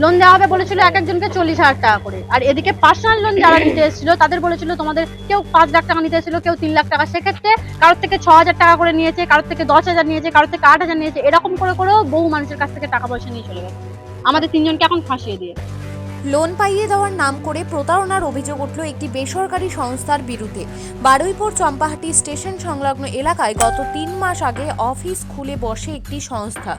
Loan দেওয়া হবে বলেছিল এক একজনকে 40,000 টাকা করে। আর এদিকে পার্সোনাল লোন যারা নিতে এসেছিল তাদের বলেছিল তোমাদের কেউ 5 লাখ টাকা নিতে এসেছিল, কেউ 3 লাখ টাকা। সেক্ষেত্রে কারোর থেকে 6,000 টাকা করে নিয়েছে, কারোর থেকে 10,000 নিয়েছে, কারোর থেকে 8,000 নিয়েছে। এরকম করে করেও বহু মানুষের কাছ থেকে টাকা পয়সা নিয়ে চলে গেছে, আমাদের 3 জনকে এখন ফাঁসিয়ে দিয়ে। লোন পাইয়ে দেওয়ার নাম করে প্রতারণার অভিযোগ উঠল একটি বেসরকারি সংস্থার বিরুদ্ধে। বারুইপুর চম্পাহাটি স্টেশন সংলগ্ন এলাকায় গত 3 মাস আগে অফিস খুলে বসে একটি সংস্থা।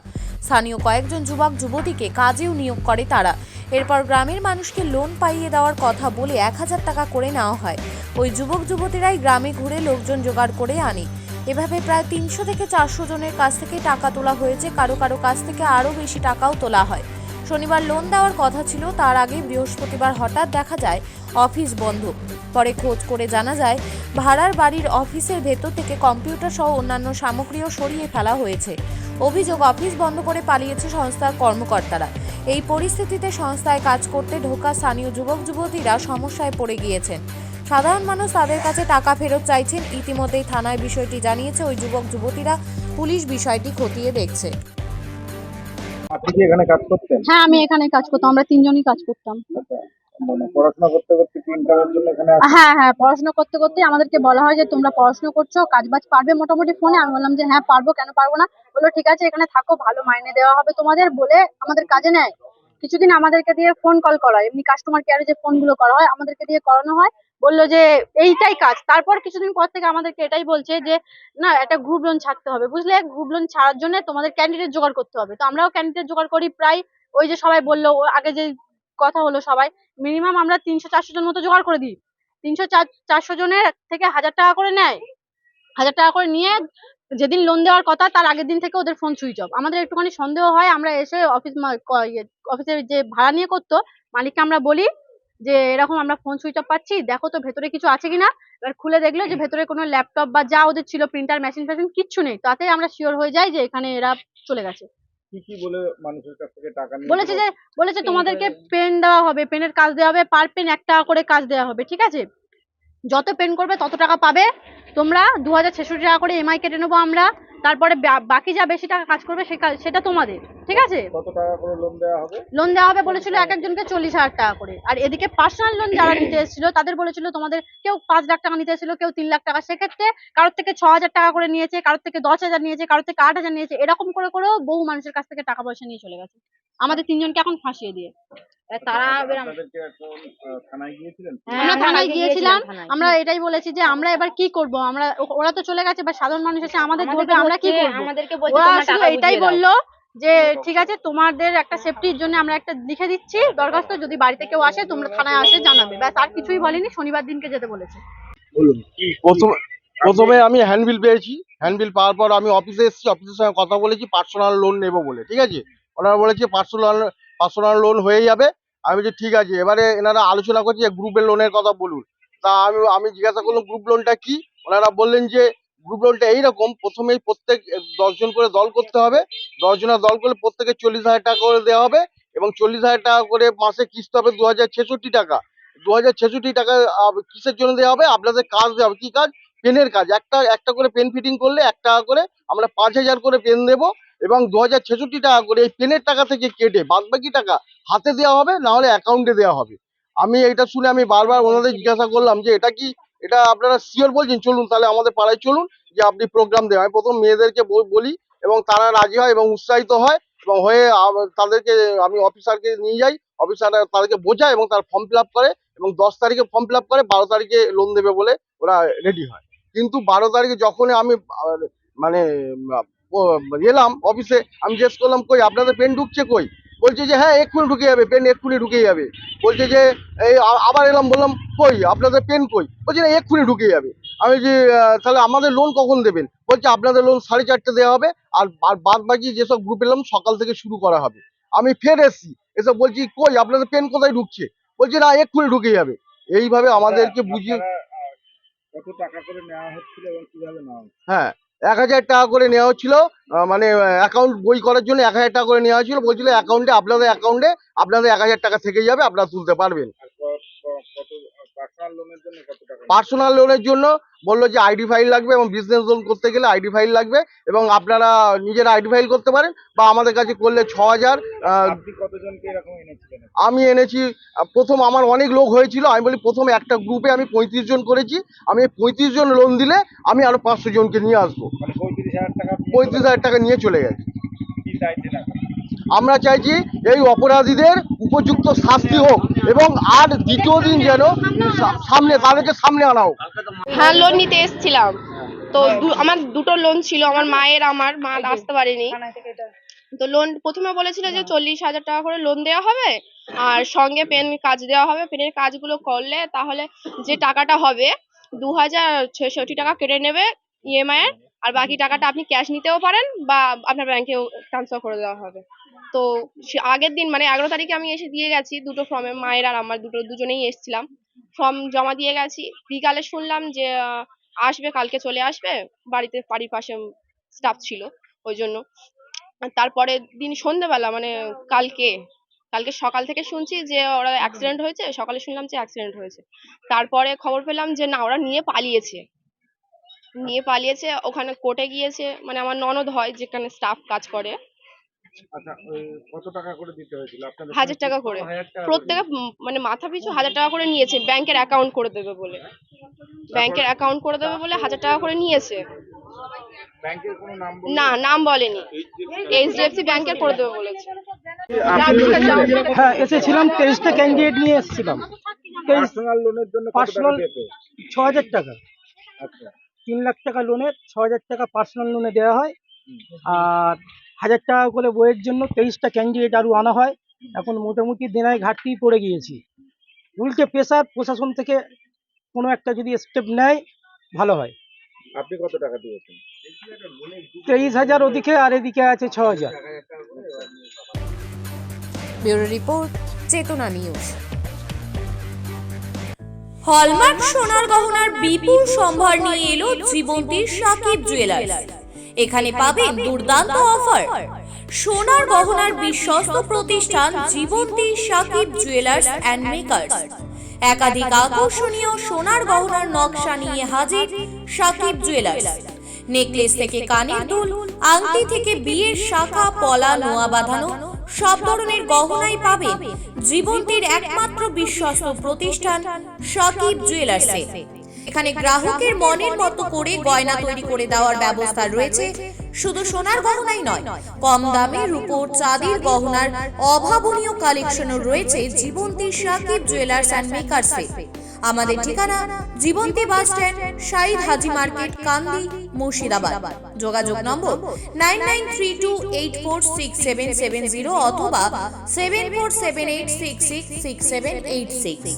স্থানীয় কয়েকজন যুবক যুবতীকে কাজেও নিয়োগ করে তারা। এরপর গ্রামের মানুষকে লোন পাইয়ে দেওয়ার কথা বলে 1,000 টাকা করে নেওয়া হয়। ওই যুবক যুবতীরাই গ্রামে ঘুরে লোকজন জোগাড় করে আনে। এভাবে প্রায় 300 থেকে 400 জনের কাছ থেকে টাকা তোলা হয়েছে, কারো কারো কাছ থেকে আরও বেশি টাকাও তোলা হয়। শনিবার লোন দেওয়ার কথা ছিল, তার আগে বৃহস্পতিবার হঠাৎ দেখা যায় অফিস বন্ধ। পরে খোঁজ করে জানা যায় ভাড়ার বাড়ির অফিসের ভেতর থেকে কম্পিউটার সহ অন্যান্য সামগ্রীও সরিয়ে ফেলা হয়েছে। অভিযোগ, অফিস বন্ধ করে পালিয়েছে সংস্থার কর্মকর্তারা। এই পরিস্থিতিতে সংস্থায় কাজ করতে ঢোকা স্থানীয় যুবক যুবতীরা সমস্যায় পড়ে গিয়েছেন। সাধারণ মানুষ তাদের কাছে টাকা ফেরত চাইছেন। ইতিমধ্যেই থানায় বিষয়টি জানিয়েছে ওই যুবক যুবতীরা। পুলিশ বিষয়টি খতিয়ে দেখছে। আপনি কি এখানে কাজ করতেন? হ্যাঁ, আমি এখানে কাজ করতাম, আমরা 3 জনই কাজ করতাম। আচ্ছা, মানে পড়াশোনা করতে করতে ইনকামের জন্য এখানে হ্যাঁ হ্যাঁ, পড়াশোনা করতে করতে আমাদেরকে বলা হয় যে তোমরা পড়াশোনা করছো, কাজ বাজ পারবে মোটামুটি ফোনে। আমি বললাম যে হ্যাঁ পারবো, কেন পারবো না। বললো ঠিক আছে এখানে থাকো, ভালো মাইনে দেওয়া হবে তোমাদের, বলে আমাদের কাজে নেয়। কিছুদিন আমাদেরকে দিয়ে ফোন কল করা হয়, এমনি কাস্টমার কেয়ারে যে ফোন গুলো করা হয় আমাদেরকে দিয়ে করানো হয়। বললো যে এইটাই কাজ। তারপর কিছুদিন পর থেকে আমাদেরকে এটাই বলছে যে না, একটা গ্রুপ লোন ছাড়তে হবে, বুঝলে। গ্রুপ লোন ছাড়ার জন্য তোমাদের ক্যান্ডিডেট জোগাড় করতে হবে। তো আমরাও ক্যান্ডিডেট জোগাড় করি প্রায়, ওই যে সবাই বললো আগে যে কথা হলো, সবাই মিনিমাম আমরা 300-400 জন মতো জোগাড় করে দিই। 300-400 জনের থেকে 1,000 টাকা করে নেয়। 1,000 টাকা করে নিয়ে যেদিন লোন দেওয়ার কথা তার আগের দিন থেকে ওদের ফোন সুইচ অফ। আমাদের একটুখানি সন্দেহ হয়, আমরা এসে অফিসের যে ভাড়া নিয়ে করতো মালিককে আমরা বলি যে এরকম আমরা ফোন সুইচ অফ পাচ্ছি, দেখো তো ভেতরে কিছু আছে কিনা। এবার খুলে দেখলো যে ভেতরে কোনো ল্যাপটপ বা যা ওদের ছিল, প্রিন্টার মেশিন ফেশিন কিচ্ছু নেই। তাতে আমরা শিওর হয়ে যাই যে এখানে এরা চলে গেছে। কি কি বলে মানুষের কাছ থেকে টাকা নিয়ে বলেছে তোমাদেরকে পেন দেওয়া হবে, পেনের কাজ দেওয়া হবে, পার পেন 1 টাকা করে কাজ দেওয়া হবে, ঠিক আছে। যত পেন করবে তত টাকা পাবে তোমরা। 2,066 টাকা করে এমআই কেটে নেবো আমরা। তারপরে বাকি যা বেশি টাকা কাজ করবে সেটা তোমাদের, ঠিক আছে। কত টাকা করে লোন দেওয়া হবে? লোন দেওয়া হবে বলেছিল এক একজনকে 40,000 টাকা করে। আর এদিকে পার্সোনাল লোন যারা নিতে এসেছিল তাদের বলেছিল তোমাদের কেউ 5 লাখ টাকা নিতে এসেছিল, কেউ 3 লাখ টাকা। সেক্ষেত্রে কারোর থেকে 6,000 টাকা করে নিয়েছে, কারোর থেকে 10,000 নিয়েছে, কারোর থেকে 8,000 নিয়েছে। এরকম করে করেও বহু মানুষের কাছ থেকে টাকা পয়সা নিয়ে চলে গেছে, আমাদের 3 জনকে এখন ফাঁসিয়ে দিয়ে। তারা আপনাদেরকে এখন থানায় গিয়েছিলেন? আমরা থানায় গিয়েছিলাম। আমরা এটাই বলেছি যে আমরা এবার কি করব, আমরা ওরা তো চলে গেছে, বা সাধারণ মানুষ এসে আমাদের ধরবে, আমরা কি করব। ওরা শুধু এটাই বললো যে ঠিক আছে তোমাদের একটা সেফটির জন্য আমরা একটা লিখে দিচ্ছি দরখাস্ত, যদি বাড়িতে কেউ আসে তোমরা থানায় আসে জানাবে, ব্যাস। আর কিছুই বলেনি, শনিবার দিনকে যেতে বলেছে। বলুন। প্রথমে আমি হ্যান্ডবিল পেয়েছি। হ্যান্ডবিল পাওয়ার পর আমি অফিসে এসেছি, অফিসের সঙ্গে কথা বলেছি পার্সোনাল লোন নেবো বলে, ঠিক আছে। ওনারা বলেছে পার্সোনাল লোন হয়ে যাবে। আমি বলছি ঠিক আছে। এবারে এনারা আলোচনা করছে যে গ্রুপের লোনের কথা বলুন। তা আমি জিজ্ঞাসা করলাম গ্রুপ লোনটা কি। ওনারা বললেন যে গ্রুপ লোনটা এইরকম, প্রথমেই প্রত্যেক 10 জন করে দল করতে হবে। 10 জনের দল করলে প্রত্যেকে 40,000 টাকা করে দেওয়া হবে, এবং 40,000 টাকা করে মাসে কিস্তি হবে 2,066 টাকা। 2,066 টাকা কিসের জন্য দেওয়া হবে? আপনাদের কাজ দেওয়া হবে। কি কাজ? পেনের কাজ। একটা করে পেন ফিটিং করলে 1 টাকা করে, আমরা 5,000 করে পেন দেবো, এবং 2,066 টাকা করে এই পেনের টাকা থেকে কেটে বাদবাকি টাকা হাতে দেওয়া হবে, না হলে অ্যাকাউন্টে দেওয়া হবে। আমি এটা শুনে আমি বারবার ওনাদের জিজ্ঞাসা করলাম যে এটা কি, এটা আপনারা শিওর বলছেন? চলুন তাহলে আমাদের পাড়ায় চলুন, যে আপনি প্রোগ্রাম দেওয়া হয়। প্রথম মেয়েদেরকে বলি, এবং তারা রাজি হয় এবং উৎসাহিত হয়, এবং হয়ে তাদেরকে আমি অফিসারকে নিয়ে যাই। অফিসার তাদেরকে বোঝায় এবং তার ফর্ম ফিল আপ করে, এবং 10 তারিখে ফর্ম ফিল আপ করে 12 তারিখে লোন দেবে বলে ওরা রেডি হয়। কিন্তু 12 তারিখে যখন আমি মানে এলাম অফিসে, আমি জিজ্ঞেস করলাম কই আপনাদের পেন ঢুকছে কই? বলছে যে হ্যাঁ এক্ষুনি ঢুকে যাবে, পেন এক্ষুনি ঢুকে যাবে। বলছে যে এই আবার এলাম, বললাম কই আপনাদের পেন কই? বলছে না এক্ষুনি ঢুকে যাবে। আমি যে তাহলে আমাদের লোন কখন দেবেন? বলছে আপনাদের লোন 4:30 দেওয়া হবে, আর বাদ বাকি যেসব গ্রুপ এলাম সকাল থেকে শুরু করা হবে। আমি ফের এসছি, এসে বলছি কই আপনাদের পেন কোথায় ঢুকছে? বলছে না এক্ষুনি ঢুকে যাবে। এইভাবে আমাদেরকে বুঝিয়ে। কত টাকা করে নেওয়া হচ্ছিল এবং কিভাবে নেওয়া হচ্ছে? হ্যাঁ, 1,000 টাকা করে নেওয়া হচ্ছিল। মানে অ্যাকাউন্ট বই করার জন্য 1,000 টাকা করে নেওয়া হয়েছিল। বলছিল আপনাদের অ্যাকাউন্টে আপনাদের 1,000 টাকা থেকে যাবে, আপনারা তুলতে পারবেন। আর কত পার্সোনাল লোনের জন্য কত টাকা? পার্সোনাল লোনের জন্য বললো যে আইডি ফাইল লাগবে এবং বিজনেস লোন করতে গেলে আইডি ফাইল লাগবে এবং আপনারা নিজেরা আইডি ফাইল করতে পারেন বা আমাদের কাছে করলে 6,000। আপনি কতজনকে এরকম এনেছিলেন? আমি এনেছি প্রথম আমার অনেক লোক হয়েছিল, আমি বলি প্রথম একটা গ্রুপে আমি 35 জন করেছি। আমি 35 জন লোন দিলে আমি আরো 500 জনকে নিয়ে আসবো। মানে 35,000 টাকা 35,000 টাকা নিয়ে চলে গেছে। কি চাইছেন এখন? আমরা চাইছি এই অপরাধীদের উপযুক্ত শাস্তি হোক এবং আর দ্বিতীয় দিন যেন তাদেরকে সামনে আনা হোক। হ্যাঁ, লোন নিতে এসেছিলাম তো আমার দুটো লোন ছিল, আমার মায়ের, আমার মা আসতে পারেনি। তো লোন প্রথমে বলেছিল যে 40,000 টাকা করে লোন দেওয়া হবে আর সঙ্গে পেন কাজ দেওয়া হবে, পেনের কাজগুলো করলে তাহলে যে টাকাটা হবে 2,066 টাকা কেটে নেবে ইএমআই এর, আর বাকি টাকাটা আপনি ক্যাশ নিতেও পারেন বা আপনার ব্যাংকেও ট্রান্সফার করে দেওয়া হবে। তো আগের দিন মানে 11 তারিখে আমি এসে দিয়ে গেছি দুটো ফর্মে, মায়ের আর আমার দুজনেই এসেছিলাম, ফর্ম জমা দিয়ে গেছি। বিকালে শুনলাম যে আসবে, কালকে চলে আসবে, বাড়ির পাশে স্টাফ ছিল ওই জন্য। তারপরে দিন সন্ধ্যেবেলা মানে কালকে সকাল থেকে শুনছি যে ওরা অ্যাক্সিডেন্ট হয়েছে, সকালে শুনলাম যে অ্যাক্সিডেন্ট হয়েছে। তারপরে খবর পেলাম যে না, ওরা নিয়ে পালিয়েছে, ওখানে কোর্টে গিয়েছে, মানে আমার ননদ হয় যেখানে স্টাফ কাজ করে। আচ্ছা, কত টাকা করে দিতে হয়েছিল আপনাদের? 1,000 টাকা করে প্রত্যেকে, মানে মাথা পিছু 1,000 টাকা করে নিয়েছে, ব্যাংকের অ্যাকাউন্ট করে দেবে বলে 1,000 টাকা করে নিয়েছে। ব্যাংকের কোনো নাম না, নাম বলেনি, এইচডিএফসি ব্যাংকের করে দেবে বলেছে। হ্যাঁ, এসেছিলাম 23টা ক্যান্ডিডেট নিয়ে এসেছিলাম। পার্সোনাল লোনের জন্য কত টাকা পার্সোনাল দিতে? 6,000 টাকা, আচ্ছা, 3 লাখ টাকা লোনের 6,000 টাকা পার্সোনাল লোনে দেওয়া হয় আর 1,000 টাকা করে বইয়ের জন্য 23টা ক্যান্ডিডেট আরও আনা হয়। এখন মোটামুটি দেনায় ঘাটতি পড়ে গিয়েছি। উল্টে প্রেসার প্রশাসন থেকে কোনো একটা যদি স্টেপ নেয় ভালো হয়। আপনি কত টাকা দিয়েছেন? 23,000 ওদিকে আর এদিকে আছে 6,000। ব্যুরো রিপোর্ট, চেতনা নিউজ। হলমার্ক সোনার গহনার বিপুল সম্ভার নিয়ে এলো জীবন্তীর সাকিব জুয়েলার্স। এখানে পাবেন দুর্দান্ত অফার। সোনার গহনার বিশ্বস্ত প্রতিষ্ঠান Jibanti Sakib jewellers and makers. একাধিক আকর্ষণীয় সোনার গহনার নকশা নিয়ে হাজির সাকিব জুয়েলার্স। নেকলেস থেকে কানের দুল, আংটি থেকে বিয়ের শাখা, পলা, নোয়া বাঁধানো সব ধরনের গহনাই পাবেন জীবন্তীর একমাত্র বিশ্বস্ত প্রতিষ্ঠান সাকিব জুয়েলার্সে। এখানে গ্রাহকের মনের মতো করে গয়না তৈরি করে দেওয়ার ব্যবস্থা রয়েছে। শুধু সোনার গহনাই নয়, কম দামে রূপোর, চাঁদির গহনার অভাবনীয় কালেকশনও রয়েছে জীবন্তী সাকিব জুয়েলার্স অ্যান্ড মেকার্সে। আমাদের ঠিকানা জীবন্তী বাস স্ট্যান্ড, শাহিদ হাজি মার্কেট, কান্দি, মুর্শিদাবাদ। যোগাযোগ নম্বর 9932846770 অথবা 7478666786।